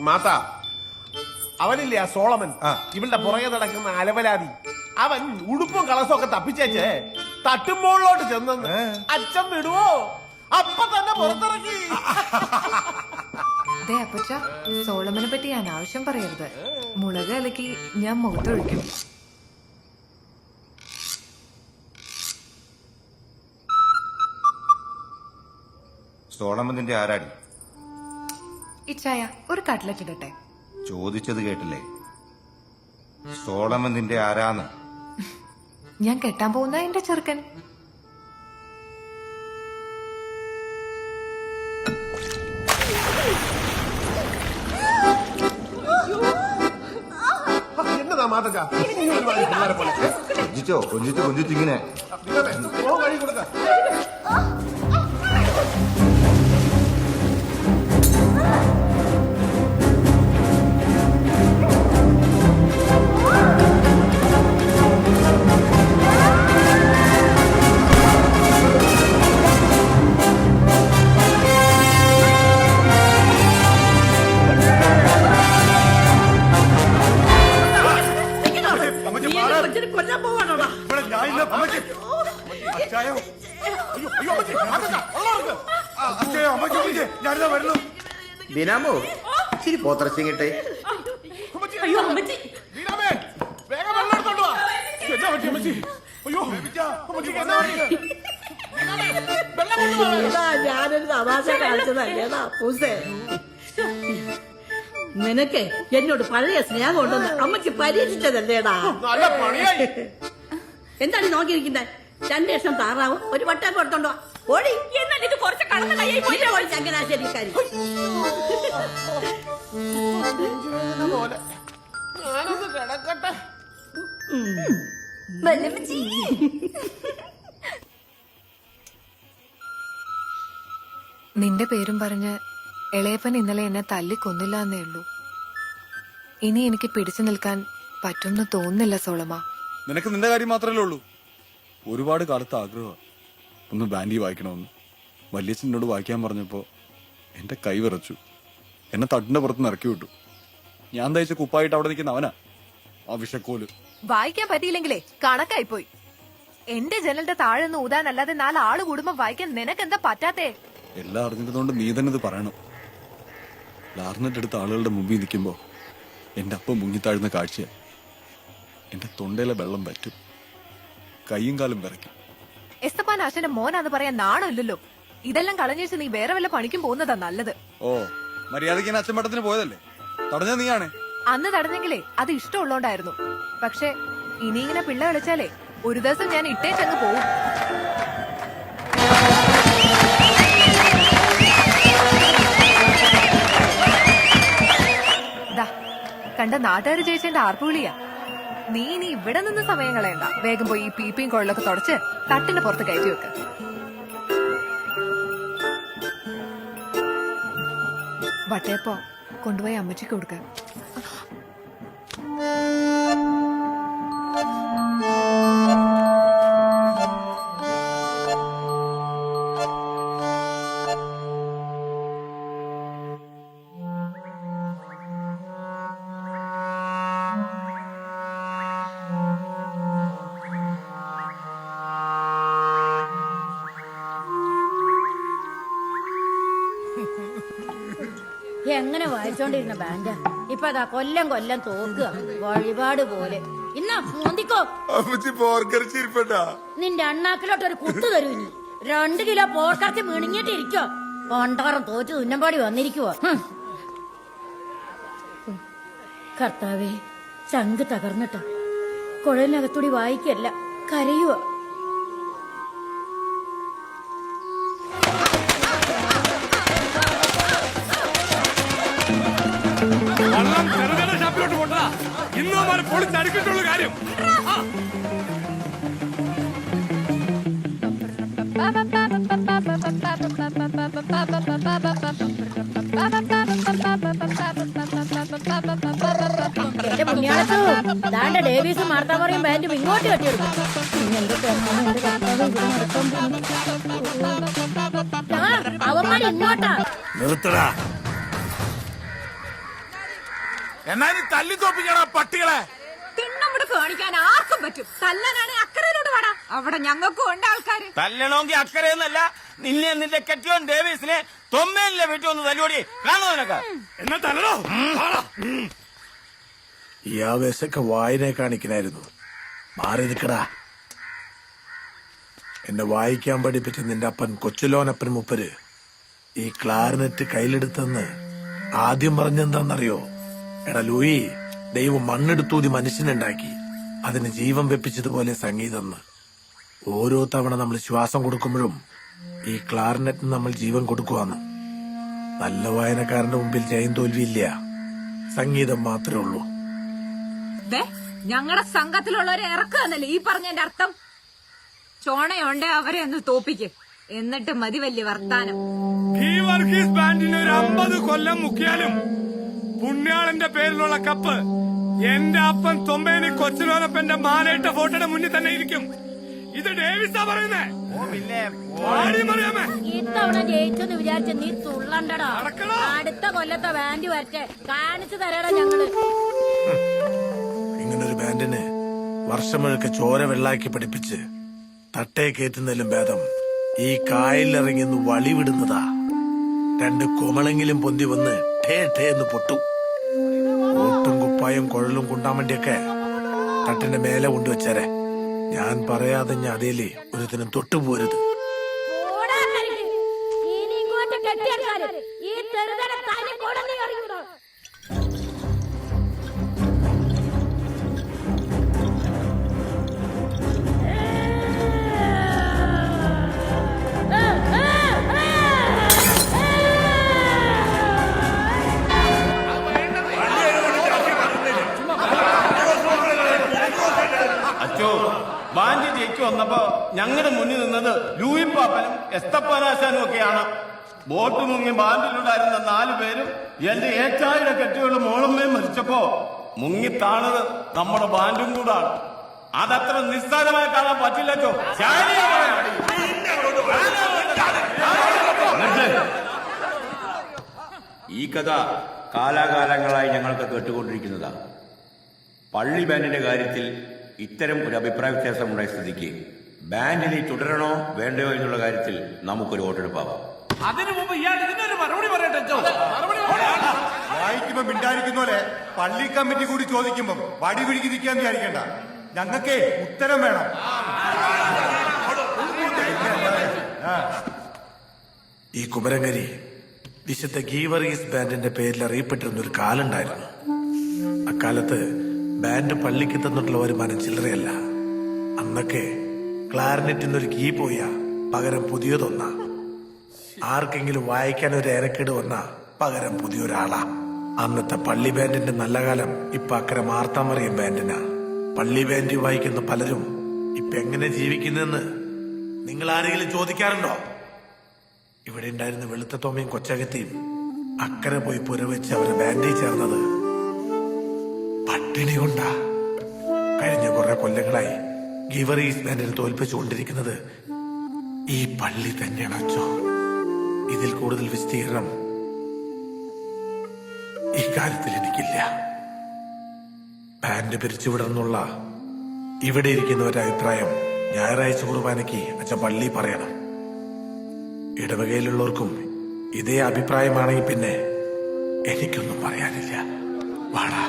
മാതാ, അവനില്ലേ ആ സോളമൻ, ഇവളുടെ പുറകെ നടക്കുന്ന അലവലാതി, അവൻ ഉടുപ്പും കളസും ഒക്കെ തപ്പിച്ചേച്ച് തട്ടുമ്പോളിലോട്ട് ചെന്നെന്ന് അച്ഛൻ വിടുവോ? അപ്പൊ തന്നെ പുറത്തിറക്കി. അപ്പച്ച, സോളമനെ പറ്റി അനാവശ്യം പറയരുത്. മുളക് അലക്കി ഞാൻ മുഖത്തൊഴിക്കും. സോളമന്റെ ആരാടി? ഇച്ചായ, ഒരു കട്ട്ലറ്റ് ഇടട്ടെ? ചോദിച്ചത് കേട്ടില്ലേ? സോളമന്റെ ആരാന്ന്? ഞാൻ കെട്ടാൻ പോകുന്ന എന്റെ ചെറുക്കൻ. എന്നതാ മാതച്ചാ കൊഞ്ചിച്ചോ? കൊഞ്ചിച്ചിങ്ങനെ കഴി കൊടുക്ക. ദിനാമോ ഇച്ചിരി പോത്രച്ചിങ്ങിട്ടെ. ഞാനൊരു തമാശ കാണിച്ചതല്ലേടാ പൂസേ. നിനക്ക് എന്നോട് പഴയ സ്നേഹം ഉണ്ടെന്ന് അമ്മയ്ക്ക് പരീക്ഷിച്ചതല്ലേടാ. എന്താണ് നോക്കിയിരിക്കുന്നത്? 2 ലക്ഷം താറാവും ഒരു വട്ടം കൊടുത്തോണ്ടോ ഓടി. എന്നാൽ ഇത് കുറച്ച് കടന്ന കയ്യിൽ പോയി ചങ്ങനാശ്ശേരിക്കാരി. ഞാനൊന്ന് കിടക്കട്ടെ. നിന്റെ പേരും പറഞ്ഞ് ഇളയപ്പൻ ഇന്നലെ എന്നെ തല്ലിക്കൊന്നില്ല എന്നേ ഉള്ളൂ. ഇനി എനിക്ക് പിടിച്ചു നിൽക്കാൻ പറ്റുമെന്ന് തോന്നുന്നില്ല സോളമ. നിനക്ക് നിന്റെ കാര്യം മാത്രമല്ലേ ഉള്ളൂ. ഒരുപാട് കാലത്ത് ആഗ്രഹമാണ് ഒന്ന് ബാൻഡി വായിക്കണമെന്ന്. വല്യച്ഛനോട് വായിക്കാൻ പറഞ്ഞപ്പോ എന്റെ കൈ വിറച്ചു. എന്നെ തട്ടിന്റെ പുറത്തുനിന്ന് ഇറക്കി വിട്ടു. ഞാൻ തയ്ച്ച കുപ്പായിട്ട് അവിടെ നിൽക്കുന്ന അവനാ ആ വിഷക്കോല്. വായിക്കാൻ പറ്റിയില്ലെങ്കിലേ കണക്കായിപ്പോയി. എന്റെ ജനലിന്റെ താഴെ നിന്ന് ഊതാനല്ലാതെ 4 ആള് കൂടുമ്പോ വായിക്കാൻ നിനക്കെന്താ പറ്റാത്തേ? എല്ലാം അറിഞ്ഞിരുന്നോണ്ട് നീ തന്നെ ഇത് പറയണം. ലാർനെറ്റ് എടുത്ത ആളുകളുടെ മുമ്പിൽ നിൽക്കുമ്പോ എന്റെ അപ്പം മുങ്ങിത്താഴുന്ന കാഴ്ചയാ. എന്റെ തൊണ്ടയിലെ വെള്ളം പറ്റും, കൈയും കാലും വിറയ്ക്കും. എസ്തപ്പാൻ ആശന്റെ മോനാന്ന് പറയാൻ നാണമില്ലല്ലോ. ഇതെല്ലാം കളഞ്ഞേച്ച് നീ വേറെ വല്ല പണിക്കും പോകുന്നതാ നല്ലത്. ഓ, മര്യാദയ്ക്ക് ഞാൻ അച്ഛൻ പോയതല്ലേ? തടഞ്ഞ നീയാണ്. അന്ന് തടഞ്ഞെങ്കിലേ അത് ഇഷ്ടമുള്ളോണ്ടായിരുന്നു. പക്ഷെ ഇനി ഇങ്ങനെ പിള്ള കളിച്ചാലേ ഒരു ദിവസം ഞാൻ ഇട്ടേച്ചങ്ങ് പോവും. കണ്ട നാട്ടുകാർ ജയിച്ചെന്റെ ആർപ്പുവിളിയാ. നീ ഇനി ഇവിടെ നിന്ന് സമയം കളയണ്ട. വേഗം പോയി ഈ പീപ്പിയും കൊള്ളൊക്കെ തുടച്ച് തട്ടിന്റെ പുറത്ത് കയറ്റി വെക്ക. വട്ടയപ്പോ കൊണ്ടുപോയി അമ്മച്ചിക്ക് കൊടുക്കാൻ. എങ്ങനെ വായിച്ചോണ്ടിരുന്ന ബാൻഡാ ഇപ്പൊ അതാ കൊല്ലം കൊല്ലം തോക്കുക വഴിപാട് പോലെ. ഇന്നാ മോന്തിക്കോ. നിന്റെ അണ്ണാക്കിലോട്ടൊരു കുത്തു തരൂ. ഇനി 2 കിലോ പോർക്കറച്ച് മിണിങ്ങിട്ടിരിക്കോ. പണ്ടാറും തോറ്റ് തുന്നമ്പാടി വന്നിരിക്കുവോ. കർത്താവേ, ചങ്ക് തകർന്നിട്ട കുഴലിനകത്തൂടി വായിക്കല്ല, കരയുവോ. ഷാപ്പിലോട്ട് പോട്ടാ. ഇന്നോമാരെ പൊളിച്ചടുക്കിട്ടുള്ള കാര്യം. എന്റെ പുണ്യാളത്തു ദാണ്ട ഡേവീസും മാർത്താമറിയും ബാൻഡും ഇങ്ങോട്ട് കെട്ടിയെടുക്കും. അവന്മാർ ഇങ്ങോട്ടാ. നിർത്തടാ. എന്നാലും തല്ലി തോപ്പിക്കണ പട്ടികളെ. തിണ്ണവിടെ കാണിക്കാൻ ആർക്കും പറ്റും. തല്ലാനാണെങ്കിൽ അക്കരയിലോട്ട് വേണം. അവിടെ ഞങ്ങൾക്കും ഉണ്ട് ആൾക്കാര്. തല്ലണമെങ്കിൽ അക്കരയെന്നല്ല, നിന്നെ നിന്റെ കെട്ടിയോൻ ഡേവിസിനെ തൊമ്മേലിലെ വീട്ടിൽ ഒന്ന് തല്ലുപടി കാണുമോ നിനക്ക്? എന്നാ തല്ലണോ? ഈ ആവേശമൊക്കെ വായനയെ കാണിക്കണായിരുന്നു. മാറി നിൽക്കടാ. എന്നെ വായിക്കാൻ പഠിപ്പിച്ച നിന്റെ അപ്പൻ കൊച്ചുലോനപ്പൻ മുപ്പര് ഈ ക്ലാർനെറ്റ് കയ്യിലെടുത്തെന്ന് ആദ്യം പറഞ്ഞെന്താന്നറിയോ? എടാ ലൂയി, ദൈവം മണ്ണെടുത്തൂതി മനുഷ്യനുണ്ടാക്കി, അതിന് ജീവൻ വെപ്പിച്ചതുപോലെ സംഗീതം. ഓരോ തവണ നമ്മൾ ശ്വാസം കൊടുക്കുമ്പോഴും ഈ ക്ലാർനെറ്റിന് നമ്മൾ ജീവൻ കൊടുക്കുവാന്ന്. നല്ല വായനക്കാരന്റെ മുമ്പിൽ ജയം തോൽവിയില്ല, സംഗീതം മാത്രമേ ഉള്ളൂ. ഞങ്ങളുടെ സംഘത്തിലുള്ളവരെ ഇറക്കുകയെന്നല്ലേ ഈ പറഞ്ഞതിന്റെ അർത്ഥം? ചോണയുണ്ട് അവരെ ഒന്ന് തോപ്പിക്ക്, എന്നിട്ട് മതി വലിയ വർത്താനം. ഈ വർഗീസ് ബാൻഡിന് ഒരു 50 കൊല്ലം മുക്കിയാലും പുണ്യാളന്റെ പേരിലുള്ള കപ്പ് എന്റെ അപ്പൻ തൊമ്പേനി കൊച്ചുലോനപ്പന്റെ മാലയിട്ട ഫോട്ടോയുടെ മുന്നിൽ തന്നെ ഇരിക്കും. ഇത് ഡേവിസാ പറയുന്നേ. ഇത്തവണ ജയിച്ചെന്ന് വിചാരിച്ച നീ തുള്ളണ്ടടാ. അടുത്ത കൊല്ലത്തെ ബാൻഡ് വരട്ടെ, കാണിച്ചു തരാടാ ഞങ്ങള്. ഇങ്ങനൊരു ബാൻഡിന് വർഷമൊഴുക്കെ ചോര വെള്ളാക്കി പഠിപ്പിച്ച് തട്ടേ കയറ്റുന്നതിലും ഭേദം ഈ കായലിലിറങ്ങിന്ന് വളി വിടുന്നതാ. 2 കുമളെങ്കിലും പൊന്തി വന്ന് ടേ ടേ എന്ന് പൊട്ടു. ഓട്ടും കുപ്പായും കുഴലും കുണ്ടാമണ്ടിയൊക്കെ തട്ടിന്റെ മേലെ കൊണ്ടുവച്ചേരെ. ഞാൻ പറയാതെ ഞാൻ അതേലേ ഒരുത്തിനും തൊട്ടുപോരുത്. ഈ തെരുതര തനി കൊടഞ്ഞു അറിയൂടോ. അച്ചോ, ബാൻഡ് ജയിച്ചു വന്നപ്പോ ഞങ്ങളുടെ മുന്നിൽ നിന്നത് ലൂയി പാപ്പനും എസ്തപ്പാനാശാനും ഒക്കെയാണ്. ബോട്ട് മുങ്ങി ബാൻഡിലുണ്ടായിരുന്ന 4 പേരും എന്റെ ഏച്ചായുടെ കെട്ടിയുള്ള മോളമ്മയും മരിച്ചപ്പോ മുങ്ങി താണത് നമ്മുടെ ബാൻഡും കൂടാണ്. അതത്ര നിസ്സാരമായി കാണാൻ പറ്റില്ലല്ലോ. ഈ കഥ കാലാകാലങ്ങളായി ഞങ്ങൾക്ക് കേട്ടുകൊണ്ടിരിക്കുന്നതാണ്. പള്ളി ബാൻഡിന്റെ കാര്യത്തിൽ ഇത്തരം ഒരു അഭിപ്രായ വ്യത്യാസമുണ്ടായ സ്ഥിതിക്ക് ബാൻഡിനെ തുടരണോ വേണ്ടയോ എന്നുള്ള കാര്യത്തിൽ നമുക്കൊരു വോട്ടെടുപ്പാവാം. അതിനു മുമ്പ് ഇയാൾ ഇതിനൊരു മറുപടി പറയട്ടെ. വായിക്കുമ്പോ മിണ്ടായിരിക്കുന്നോലെ പള്ളി കമ്മിറ്റി കൂടി ചോദിക്കുമ്പോ വടി പിടിക്കിരിക്കാൻ വിചാരിക്കണ്ട. ഞങ്ങൾക്കേ ഉത്തരം വേണം. ഈ കുമരങ്കരി വിശുദ്ധ ഗീവറീസ് ബാൻഡിന്റെ പേരിൽ അറിയപ്പെട്ടിരുന്ന ഒരു കാലുണ്ടായിരുന്നു. അക്കാലത്ത് ബാൻഡ് പള്ളിക്ക് തന്നിട്ടുള്ള വരുമാനം ചില്ലറയല്ല. അന്നൊക്കെ ക്ലാർനെറ്റിനൊരു കീ പോയാ പകരം പുതിയതൊന്നാ. ആർക്കെങ്കിലും വായിക്കാൻ ഒരു ഏരക്കേട് വന്നാ പകരം പുതിയൊരാളാ. അന്നത്തെ പള്ളി ബാൻഡിന്റെ നല്ല കാലം ഇപ്പൊ അക്കരെ മാർത്താമറിയം ബാൻഡിനാ. പള്ളി ബാൻഡ് വായിക്കുന്ന പലരും ഇപ്പൊ എങ്ങനെ ജീവിക്കുന്നെന്ന് നിങ്ങൾ ആരെങ്കിലും ചോദിക്കാറുണ്ടോ? ഇവിടെ ഉണ്ടായിരുന്ന വെളുത്ത തോമയും കൊച്ചകത്തിയും അക്കരെ പോയി പുരവെച്ച് അവരെ ബാൻഡിൽ ചേർന്നത് പട്ടിണി കൊണ്ടാ. കഴിഞ്ഞ കുറെ കൊല്ലങ്ങളായി ഗിവറീസ് ബാൻഡിനെ തോൽപ്പിച്ചുകൊണ്ടിരിക്കുന്നത് ഈ പള്ളി തന്നെയാണ് അച്ചോ. ഇതിൽ കൂടുതൽ വിസ്തീർണം ഈ കാര്യത്തിൽ എനിക്കില്ല. ബാൻഡ് പിരിച്ചുവിടണമെന്നുള്ള ഇവിടെ ഇരിക്കുന്നവരുടെ അഭിപ്രായം ഞായറാഴ്ച കുർബാനയ്ക്ക് അച്ഛൻ പള്ളി പറയണം. ഇടവകയിലുള്ളവർക്കും ഇതേ അഭിപ്രായമാണെങ്കിൽ പിന്നെ എനിക്കൊന്നും പറയാനില്ല. വാടാ.